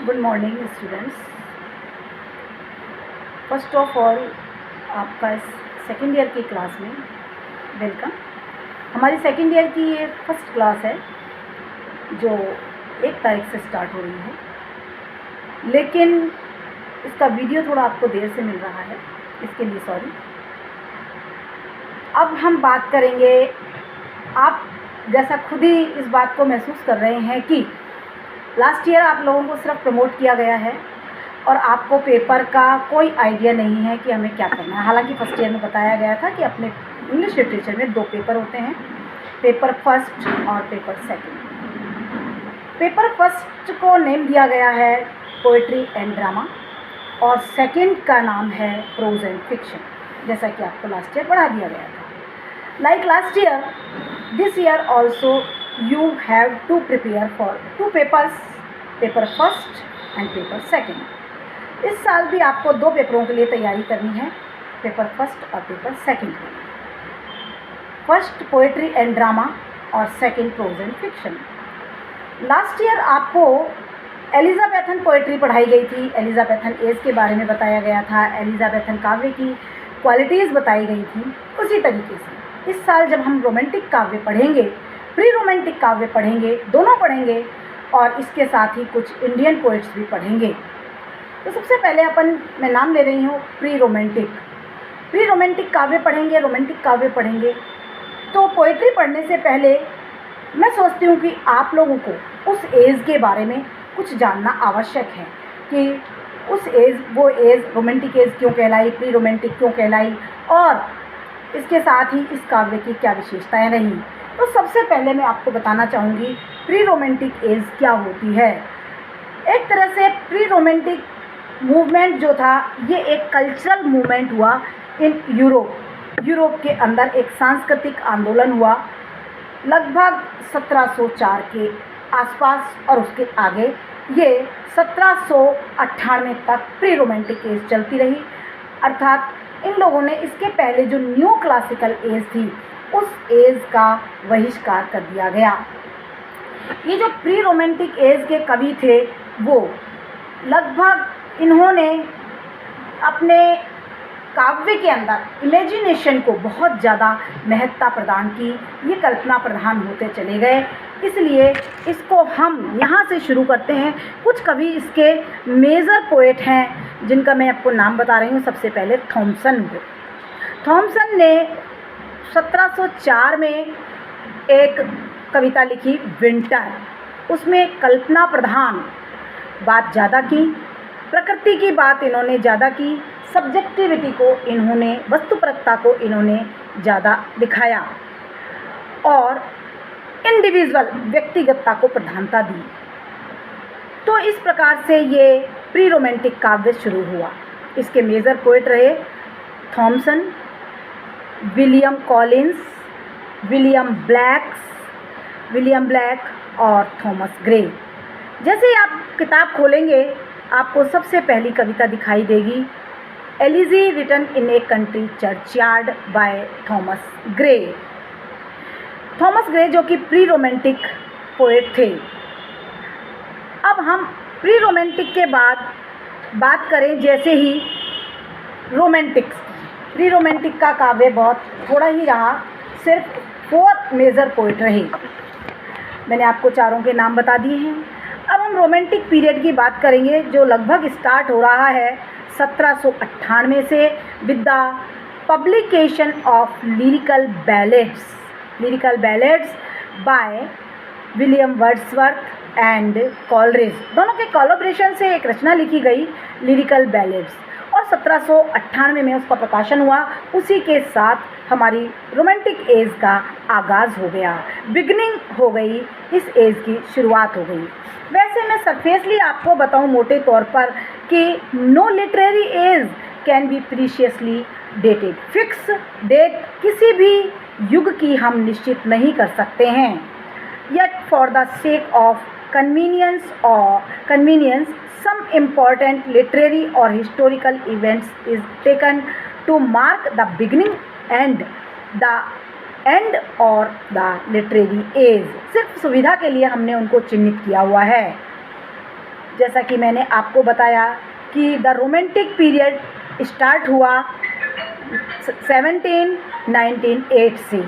Good morning students. First of all आपका इस second year की क्लास में वेलकम। हमारी सेकेंड ईयर की ये फर्स्ट क्लास है जो 1 तारीख से स्टार्ट हो रही है, लेकिन इसका वीडियो थोड़ा आपको देर से मिल रहा है, इसके लिए सॉरी। अब हम बात करेंगे, आप जैसा खुद ही इस बात को महसूस कर रहे हैं कि लास्ट ईयर आप लोगों को सिर्फ प्रमोट किया गया है और आपको पेपर का कोई आइडिया नहीं है कि हमें क्या करना है। हालांकि फर्स्ट ईयर में बताया गया था कि अपने इंग्लिश लिटरेचर में 2 पेपर होते हैं, पेपर फर्स्ट और पेपर सेकंड। पेपर फर्स्ट को नेम दिया गया है पोएट्री एंड ड्रामा और सेकंड का नाम है प्रोज एंड फिक्शन, जैसा कि आपको लास्ट ईयर पढ़ा दिया गया था। Like last year, this year also you have to prepare for 2 papers, paper first and paper second. इस साल भी आपको 2 पेपरों के लिए तैयारी करनी है, पेपर फर्स्ट और पेपर सेकंड के लिए। फर्स्ट पोएट्री एंड ड्रामा और second prose and fiction. Last year आपको एलिजाबेथन पोएट्री पढ़ाई गई थी, एलिजाबेथन एज के बारे में बताया गया था, एलिजाबेथन काव्य की क्वालिटीज़ बताई गई थी। उसी तरीके से इस साल जब हम रोमांटिक काव्य पढ़ेंगे, प्री रोमांटिक काव्य पढ़ेंगे, दोनों पढ़ेंगे और इसके साथ ही कुछ इंडियन पोइट्स भी पढ़ेंगे। तो सबसे पहले मैं नाम ले रही हूँ प्री रोमांटिक काव्य पढ़ेंगे, रोमांटिक काव्य पढ़ेंगे। तो पोइट्री पढ़ने से पहले मैं सोचती हूँ कि आप लोगों को उस एज के बारे में कुछ जानना आवश्यक है कि उस एज, वो एज रोमांटिक एज क्यों कहलाई, प्री रोमांटिक क्यों कहलाई और इसके साथ ही इस काव्य की क्या विशेषताएँ रहीं। तो सबसे पहले मैं आपको बताना चाहूँगी प्री रोमांटिक एज क्या होती है। एक तरह से प्री रोमांटिक मूवमेंट जो था, ये एक कल्चरल मूवमेंट हुआ इन यूरोप के अंदर एक सांस्कृतिक आंदोलन हुआ लगभग 1704 के आसपास और उसके आगे। ये 1798 तक प्री रोमांटिक एज चलती रही, अर्थात इन लोगों ने इसके पहले जो न्यू क्लासिकल एज थी उस एज का बहिष्कार कर दिया गया। ये जो प्री रोमांटिक एज के कवि थे, वो लगभग इन्होंने अपने काव्य के अंदर इमेजिनेशन को बहुत ज़्यादा महत्ता प्रदान की, ये कल्पना प्रधान होते चले गए। इसलिए इसको हम यहाँ से शुरू करते हैं। कुछ कवि इसके मेजर पोएट हैं जिनका मैं आपको नाम बता रही हूँ। सबसे पहले थॉमसन ने 1704 में एक कविता लिखी विंटर। उसमें कल्पना प्रधान बात ज़्यादा की, प्रकृति की बात इन्होंने ज़्यादा की, सब्जेक्टिविटी को इन्होंने, वस्तुपरकता को इन्होंने ज़्यादा दिखाया और इंडिविजुअल व्यक्तिगतता को प्रधानता दी। तो इस प्रकार से ये प्री रोमांटिक काव्य शुरू हुआ। इसके मेजर पोएट रहे Thomson, William Collins, William Blake और थॉमस ग्रे। जैसे ही आप किताब खोलेंगे, आपको सबसे पहली कविता दिखाई देगी, elegy written in a country churchyard by Thomas Gray जो कि प्री रोमांटिक पोएट थे। अब हम प्री रोमांटिक के बाद बात करें जैसे ही रोमांटिक्स। प्री रोमांटिक का काव्य बहुत थोड़ा ही रहा, सिर्फ 4 मेजर पोएट रहे। मैंने आपको चारों के नाम बता दिए हैं। अब हम रोमांटिक पीरियड की बात करेंगे जो लगभग स्टार्ट हो रहा है 1798 से with the publication of lyrical ballads by William Wordsworth and Coleridge. दोनों के कोलैबोरेशन से एक रचना लिखी गई लिरिकल बैलेड्स और 1798 में उसका प्रकाशन हुआ। उसी के साथ हमारी रोमांटिक एज का आगाज़ हो गया, बिगनिंग हो गई, इस एज की शुरुआत हो गई। वैसे मैं सरफेसली आपको बताऊं मोटे तौर पर कि no literary age can be precisely dated. Fix date किसी भी युग की हम निश्चित नहीं कर सकते हैं। yet for the sake of convenience some important literary or historical events is taken to mark the beginning and the end or the literary age। सिर्फ सुविधा के लिए हमने उनको चिन्हित किया हुआ है। जैसा कि मैंने आपको बताया कि द रोमांटिक पीरियड स्टार्ट हुआ 1798 से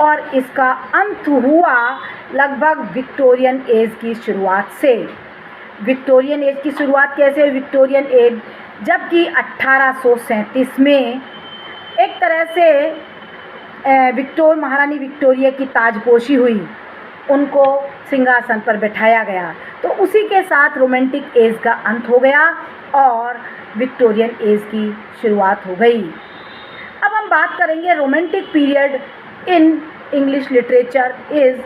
और इसका अंत हुआ लगभग विक्टोरियन एज की शुरुआत से। विक्टोरियन एज की शुरुआत कैसे हुई? विक्टोरियन एज जबकि 1837 में एक तरह से महारानी विक्टोरिया की ताजपोशी हुई, उनको सिंहासन पर बैठाया गया, तो उसी के साथ रोमांटिक एज का अंत हो गया और विक्टोरियन एज की शुरुआत हो गई। अब हम बात करेंगे romantic period in English literature is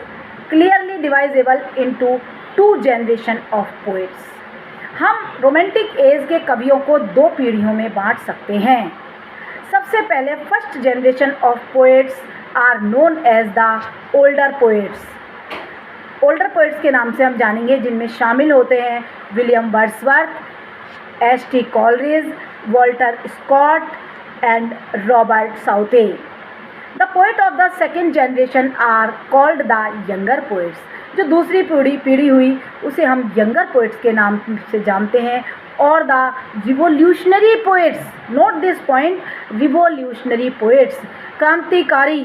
clearly divisible into 2 generation of poets. हम रोमांटिक एज के कवियों को 2 पीढ़ियों में बांट सकते हैं। सबसे पहले first generation of poets are known as the older poets. Older poets के नाम से हम जानेंगे, जिनमें शामिल होते हैं William Wordsworth, S T. Coleridge, Walter Scott and Robert Southey. The poet of the second generation are called the younger poets. जो दूसरी पीढ़ी हुई उसे हम यंगर पोएट्स के नाम से जानते हैं। और the revolutionary poets, note this point, revolutionary poets, क्रांतिकारी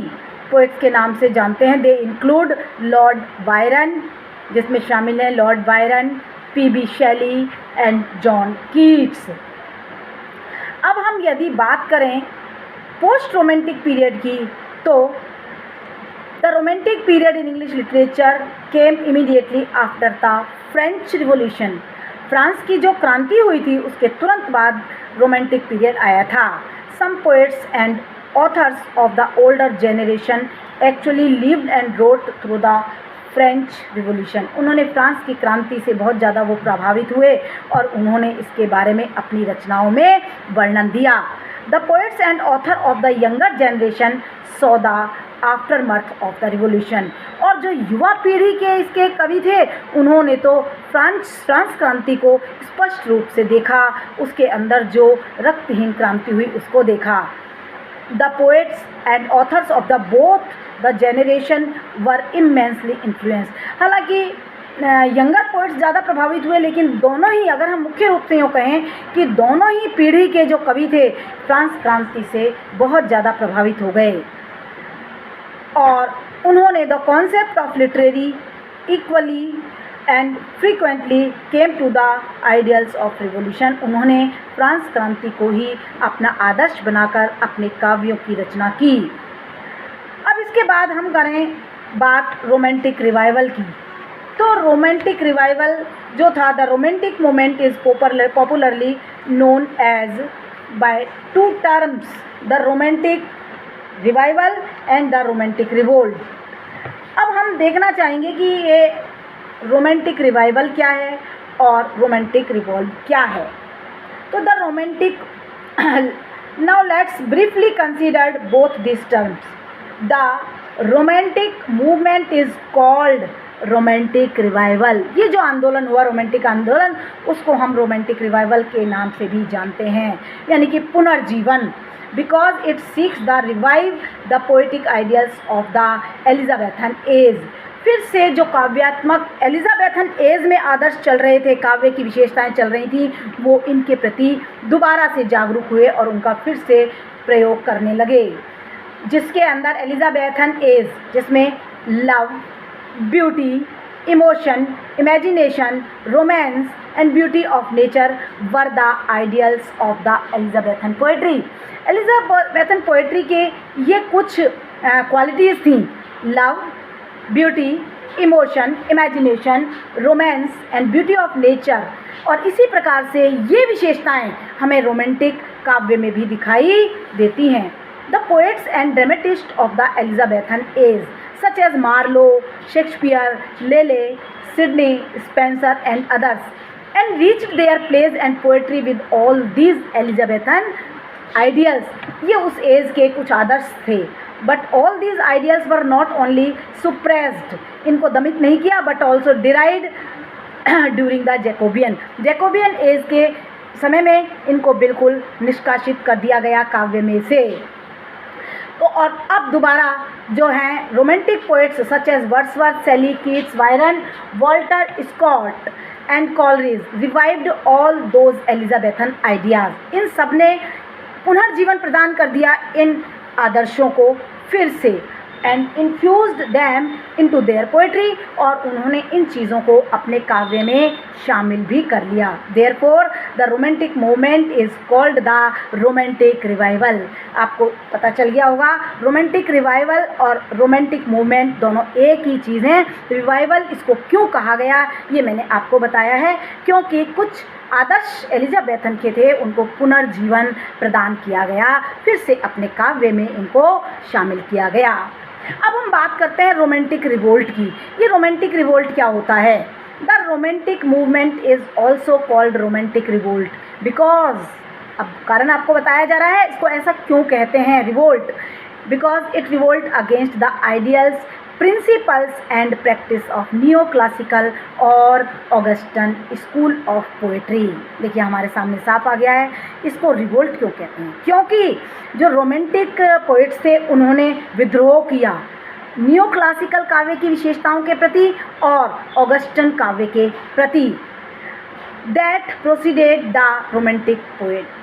पोएट्स के नाम से जानते हैं। दे इंक्लूड लॉर्ड बायरन, जिसमें शामिल हैं Lord Byron, P B. Shelley and John Keats. अब हम यदि बात करें पोस्ट रोमांटिक पीरियड की, तो the romantic period in English literature came immediately after the French revolution. France की जो क्रांति हुई थी उसके तुरंत बाद रोमांटिक पीरियड आया था। Some poets and authors of the older generation actually lived and wrote through the French revolution. उन्होंने फ्रांस की क्रांति से बहुत ज़्यादा वो प्रभावित हुए और उन्होंने इसके बारे में अपनी रचनाओं में वर्णन दिया। The poets and author of the younger generation saw the aftermath of the revolution. और जो युवा पीढ़ी के इसके कवि थे, उन्होंने तो फ्रांस क्रांति को स्पष्ट रूप से देखा, उसके अंदर जो रक्तहीन क्रांति हुई उसको देखा। The poets and authors of the both the generation were immensely influenced. हालांकि यंगर पोएट्स ज़्यादा प्रभावित हुए, लेकिन दोनों ही, अगर हम मुख्य रूप से यूँ कहें कि दोनों ही पीढ़ी के जो कवि थे फ्रांस क्रांति से बहुत ज़्यादा प्रभावित हो गए और उन्होंने the concept of literary equally and frequently came to the ideals of revolution. उन्होंने फ्रांस क्रांति को ही अपना आदर्श बनाकर अपने काव्यों की रचना की। अब इसके बाद हम करें बात रोमांटिक रिवाइवल की। तो रोमांटिक रिवाइवल जो था, the romantic movement is popularly known as by 2 terms, the romantic revival and the romantic revolt. अब हम देखना चाहेंगे कि ये रोमांटिक रिवाइवल क्या है और रोमांटिक रिवोल्ट क्या है। तो the romantic, now let's briefly consider both this terms. The romantic movement is called romantic revival. ये जो आंदोलन हुआ, रोमांटिक आंदोलन, उसको हम रोमांटिक रिवाइवल के नाम से भी जानते हैं, यानी कि पुनर्जीवन, because it seeks the revive the poetic ideals of the Elizabethan age। फिर से जो काव्यात्मक एलिजाबेथन एज में आदर्श चल रहे थे, काव्य की विशेषताएं चल रही थी, वो इनके प्रति दोबारा से जागरूक हुए और उनका फिर से प्रयोग करने लगे, जिसके अंदर एलिजाबेथन एज, जिसमें love, beauty, emotion, imagination, romance and beauty of nature were the ideals of the Elizabethan poetry. Elizabethan poetry के ये कुछ क्वालिटीज़ थी, love, beauty, emotion, imagination, romance and beauty of nature. और इसी प्रकार से ये विशेषताएं हमें रोमांटिक काव्य में भी दिखाई देती हैं। The poets and dramatist of the Elizabethan age such as Marlowe, Shakespeare, Lely, Sidney, Spenser and others, and reached their plays and poetry with all these Elizabethan ideals। ये उस एज के कुछ आदर्श थे, but all these ideals were not only suppressed, इनको दमित नहीं किया, but also derived during the Jacobean age के समय में इनको बिल्कुल निष्कासित कर दिया गया काव्य में से। तो और अब दोबारा जो हैं romantic poets such as Wordsworth, Shelley, Keats, Byron, Walter Scott and Coleridge revived all those Elizabethan ideas. इन सब ने पुनर्जीवन प्रदान कर दिया इन आदर्शों को फिर से, and infused them into their poetry, और उन्होंने इन चीज़ों को अपने काव्य में शामिल भी कर लिया। Therefore the romantic movement is called the romantic revival. आपको पता चल गया होगा रोमांटिक रिवाइवल और रोमांटिक मूवमेंट दोनों एक ही चीज़ हैं। रिवाइवल इसको क्यों कहा गया ये मैंने आपको बताया है, क्योंकि कुछ आदर्श एलिजाबेथन के थे, उनको पुनर्जीवन प्रदान किया गया, फिर से अपने काव्य में इनको शामिल किया गया। अब हम बात करते हैं रोमांटिक रिवोल्ट की। ये रोमांटिक रिवोल्ट क्या होता है? The romantic movement is also called romantic revolt because, अब कारण आपको बताया जा रहा है इसको ऐसा क्यों कहते हैं revolt, because it revolt against the ideals, principles and practice of neo classical और ऑगस्टन स्कूल ऑफ पोएट्री। देखिए हमारे सामने साफ आ गया है, इसको रिवोल्ट क्यों कहते हैं, क्योंकि जो रोमांटिक पोएट्स थे उन्होंने विद्रोह किया नियो क्लासिकल काव्य की विशेषताओं के प्रति और ऑगस्टन काव्य के प्रति। That proceeded the romantic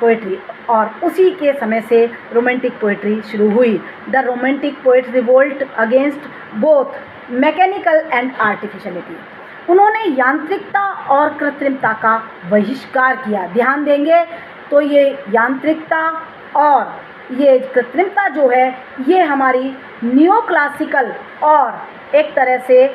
poetry, और उसी के समय से रोमांटिक पोएट्री शुरू हुई। The romantic poets revolt against both mechanical and artificiality. उन्होंने यांत्रिकता और कृत्रिमता का बहिष्कार किया। ध्यान देंगे तो ये यांत्रिकता और ये कृत्रिमता जो है ये हमारी नियो क्लासिकल और एक तरह से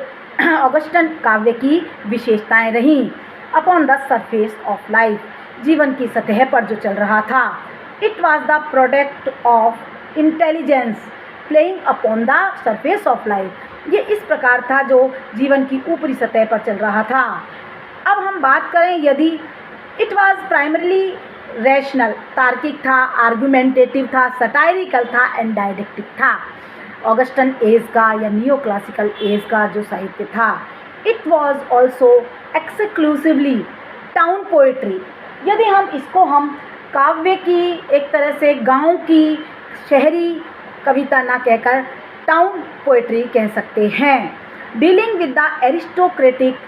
ऑगस्टन काव्य की विशेषताएं रहीं। Upon the surface of life, जीवन की सतह पर जो चल रहा था, it was the product of intelligence playing upon the surface of life. ये इस प्रकार था जो जीवन की ऊपरी सतह पर चल रहा था। अब हम बात करें यदि इट वॉज प्राइमरीली रैशनल, तार्किक था, आर्गुमेंटेटिव था, सटायरिकल था एंड डायलेक्टिक था। ऑगस्टन एज का या नियो क्लासिकल एज का जो साहित्य था, it was also exclusively town poetry. यदि हम काव्य की एक तरह से गांव की शहरी कविता ना कहकर टाउन पोएट्री कह सकते हैं। Dealing with the aristocratic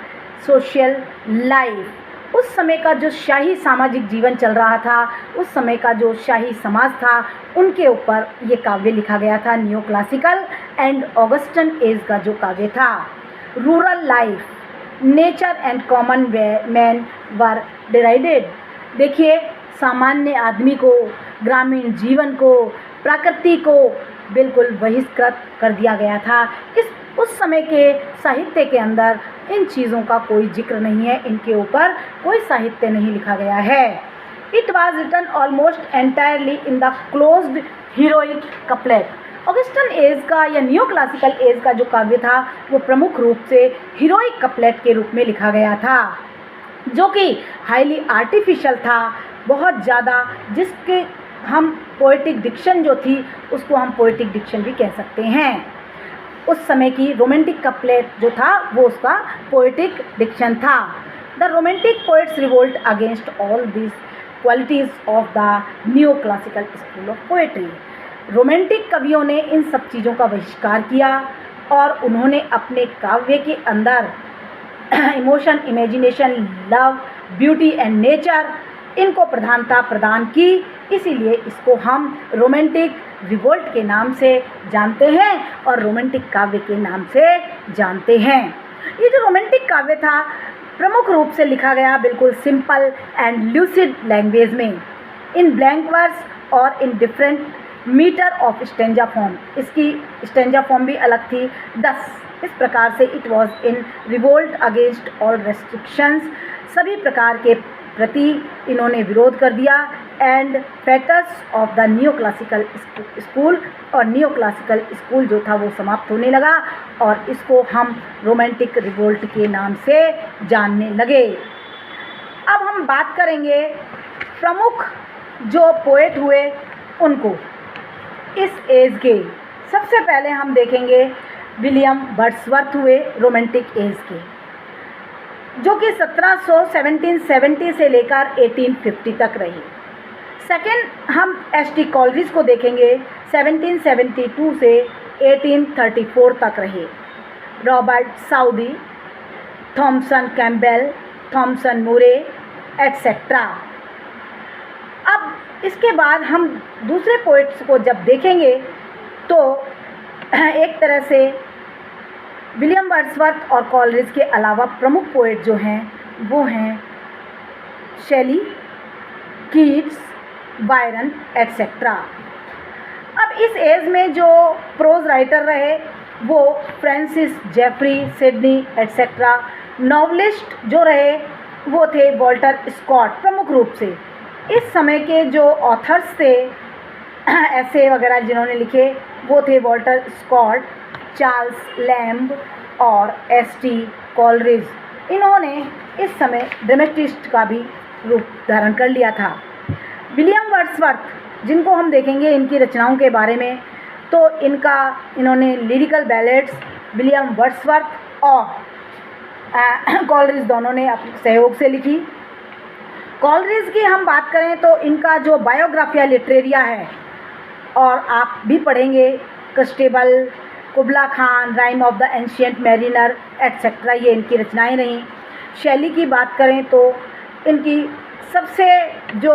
social life, उस समय का जो शाही सामाजिक जीवन चल रहा था, उस समय का जो शाही समाज था, उनके ऊपर ये काव्य लिखा गया था। Neo classical and Augustan age का जो काव्य था, rural life, nature and common man were derided. देखिए सामान्य आदमी को, ग्रामीण जीवन को, प्रकृति को बिल्कुल बहिष्कृत कर दिया गया था। उस समय के साहित्य के अंदर इन चीज़ों का कोई जिक्र नहीं है, इनके ऊपर कोई साहित्य नहीं लिखा गया है। It was written almost entirely in the closed heroic couplet. Augustan age का या नियो क्लासिकल एज का जो काव्य था वो प्रमुख रूप से हीरोइक कपलेट के रूप में लिखा गया था, जो कि हाईली आर्टिफिशियल था, बहुत ज़्यादा, जिसके हम पोएटिक डिक्शन जो थी उसको हम पोएटिक डिक्शन भी कह सकते हैं। उस समय की रोमांटिक कपलेट जो था वो उसका पोएटिक डिक्शन था। The romantic poets revolt against all this qualities of the neo classical school of poetry. Romantic कवियों ने इन सब चीज़ों का बहिष्कार किया और उन्होंने अपने काव्य के अंदर emotion, imagination, love, beauty and nature, इनको प्रधानता प्रदान की। इसीलिए इसको हम रोमांटिक रिवोल्ट के नाम से जानते हैं और रोमांटिक काव्य के नाम से जानते हैं। ये जो रोमांटिक काव्य था प्रमुख रूप से लिखा गया बिल्कुल सिंपल एंड ल्यूसिड लैंग्वेज में, इन ब्लैंक वर्ड्स और in different meter of stanza form. इसकी स्टेंजा फॉर्म भी अलग थी 10। इस प्रकार से it was in revolt against all restrictions, सभी प्रकार के प्रति इन्होंने विरोध कर दिया। And fetters of the neo classical school, और नियो क्लासिकल स्कूल जो था वो समाप्त होने लगा और इसको हम रोमांटिक रिवोल्ट के नाम से जानने लगे। अब हम बात करेंगे प्रमुख जो पोएट हुए उनको इस एज के। सबसे पहले हम देखेंगे विलियम वर्ड्सवर्थ हुए रोमांटिक एज के, जो कि 1770 से लेकर 1850 तक रही। सेकेंड हम एस.टी. कॉलरिज को देखेंगे, 1772 से 1834 तक रहे। Robert Southey, Thomson Campbell, Thomson Moore etcetera. अब इसके बाद हम दूसरे पोइट्स को जब देखेंगे तो एक तरह से विलियम वर्ड्सवर्थ और कॉलरिज के अलावा प्रमुख पोइट जो हैं वो हैं शेली, कीट्स, बायरन एटसेट्रा। अब इस एज में जो प्रोज राइटर रहे वो Francis Jeffrey, Sidney etcetera. Novelist जो रहे वो थे वॉल्टर स्कॉट प्रमुख रूप से। इस समय के जो ऑथर्स थे ऐसे वगैरह जिन्होंने लिखे वो थे वॉल्टर स्कॉट, चार्ल्स लैम्ब और एस.टी. कॉलरिज। इन्होंने इस समय ड्रामेटिस्ट का भी रूप धारण कर लिया था। विलियम वर्ड्सवर्थ जिनको हम देखेंगे इनकी रचनाओं के बारे में, तो इन्होंने लिरिकल बैलेड्स विलियम वर्ड्सवर्थ और कॉलरिज दोनों ने अपने सहयोग से लिखी। कॉलरिज की हम बात करें तो इनका जो बायोग्राफिया लिटरेरिया है, और आप भी पढ़ेंगे, constable, कुबला Khan, rhyme of the ancient mariner etcetera, ये इनकी रचनाएं रहीं। शैली की बात करें तो इनकी सबसे जो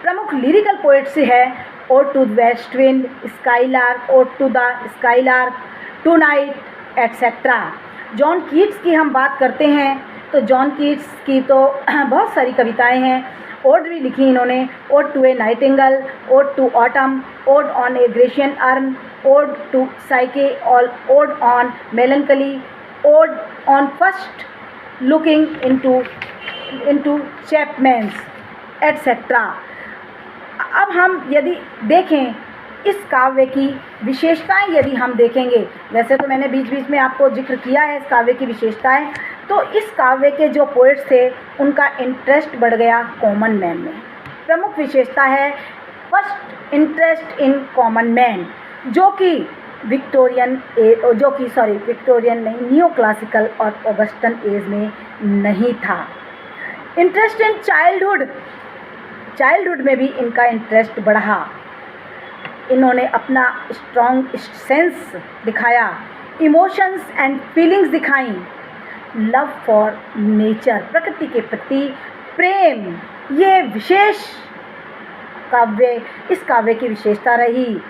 प्रमुख लिरिकल पोइट्स है ode to the west wind, skylark, ode to the skylark, to night etcetera. John Keats की हम बात करते हैं तो जॉन कीट्स की तो बहुत सारी कविताएं हैं, ओड भी लिखी इन्होंने, ode to a nightingale, ode to autumn, ode on a Grecian urn, ode to Psyche, ode on melancholy, ode on first looking into Chapman's etcetera. अब हम यदि देखें इस काव्य की विशेषताएं, यदि हम देखेंगे, वैसे तो मैंने बीच बीच में आपको जिक्र किया है इस काव्य की विशेषताएं, तो इस काव्य के जो पोइट्स थे उनका इंटरेस्ट बढ़ गया कॉमन मैन में। प्रमुख विशेषता है first interest in common man, जो कि विक्टोरियन नहीं, नियो क्लासिकल और ऑगस्टन एज में नहीं था। इंटरेस्ट इन चाइल्डहुड में भी इनका इंटरेस्ट बढ़ा। इन्होंने अपना स्ट्रॉन्ग सेंस दिखाया, इमोशंस एंड फीलिंग्स दिखाई, लव फॉर नेचर, प्रकृति के प्रति प्रेम, ये विशेष इस काव्य की विशेषता रही।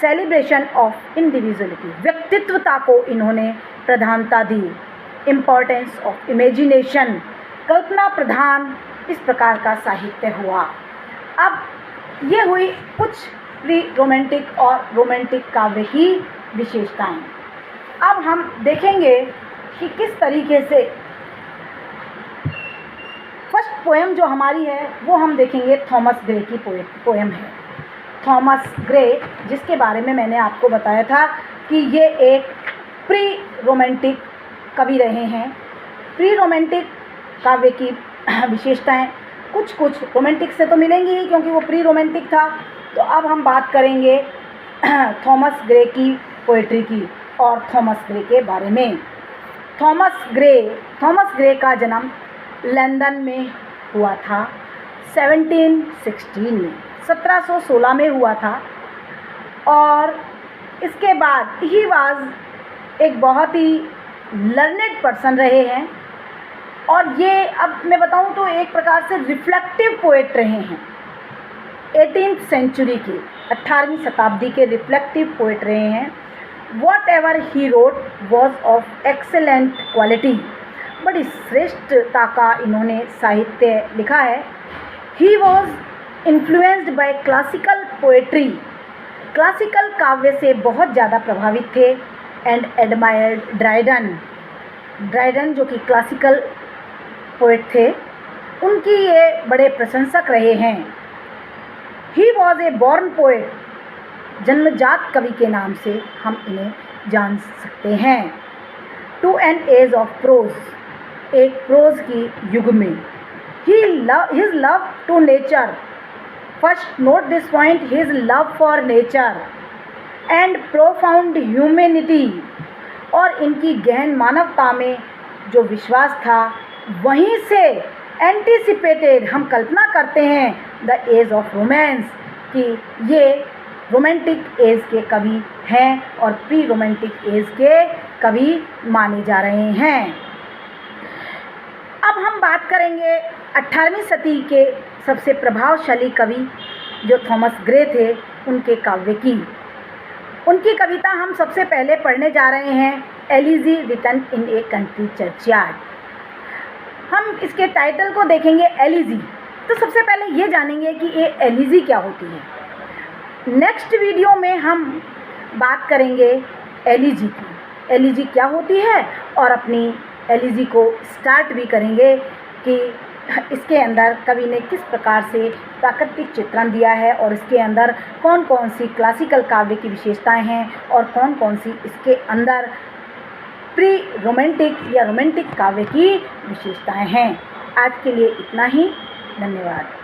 सेलिब्रेशन ऑफ इंडिविजुअलिटी, व्यक्तित्वता को इन्होंने प्रधानता दी। इम्पोर्टेंस ऑफ इमेजिनेशन, कल्पना प्रधान इस प्रकार का साहित्य हुआ। अब ये हुई कुछ प्री रोमांटिक और रोमांटिक काव्य की विशेषताएं। अब हम देखेंगे कि किस तरीके से फर्स्ट पोएम जो हमारी है वो हम देखेंगे थॉमस ग्रे की पोएम है। थॉमस ग्रे, जिसके बारे में मैंने आपको बताया था कि ये एक प्री रोमांटिक कवि रहे हैं। प्री रोमांटिक काव्य की विशेषताएं कुछ रोमांटिक से तो मिलेंगी ही, क्योंकि वो प्री रोमांटिक था। तो अब हम बात करेंगे थॉमस ग्रे की पोएट्री की और थॉमस ग्रे के बारे में। थॉमस ग्रे का जन्म लंदन में हुआ था 1716 में हुआ था, और इसके बाद ही वाज एक बहुत ही लर्नेड पर्सन रहे हैं, और ये अब मैं बताऊं तो एक प्रकार से रिफ्लेक्टिव पोएट रहे हैं। 18th सेंचुरी के 18वीं शताब्दी के रिफ्लेक्टिव पोएट रहे हैं। What ever he wrote was of excellent quality, बड़ी श्रेष्ठता का इन्होंने साहित्य लिखा है। He was influenced by classical poetry, classical काव्य से बहुत ज़्यादा प्रभावित थे। एंड एडमायर्ड ड्राइडन जो कि क्लासिकल पोएट थे, उनकी ये बड़े प्रशंसक रहे हैं। He was a born poet, जन्मजात कवि के नाम से हम इन्हें जान सकते हैं। To an age of prose, एक प्रोज की युग में। His love to nature, first note this point, his love for nature and profound humanity, और इनकी गहन मानवता में जो विश्वास था, वहीं से एंटिसिपेटेड, हम कल्पना करते हैं द एज ऑफ रोमांस, कि ये रोमांटिक एज के कवि हैं और प्री रोमांटिक एज के कवि माने जा रहे हैं। अब हम बात करेंगे 18वीं सदी के सबसे प्रभावशाली कवि जो थॉमस ग्रे थे, उनके काव्य की। उनकी कविता हम सबसे पहले पढ़ने जा रहे हैं, elegy written in a country churchyard. हम इसके टाइटल को देखेंगे एलिजी, तो सबसे पहले ये जानेंगे कि ये एलिजी क्या होती है। नेक्स्ट वीडियो में हम बात करेंगे एलिजी की, एलिजी क्या होती है, और अपनी एलिजी को स्टार्ट भी करेंगे कि इसके अंदर कवि ने किस प्रकार से प्राकृतिक चित्रण दिया है और इसके अंदर कौन कौन सी क्लासिकल काव्य की विशेषताएं हैं और कौन कौन सी इसके अंदर प्री रोमांटिक या रोमांटिक काव्य की विशेषताएं हैं। आज के लिए इतना ही, धन्यवाद।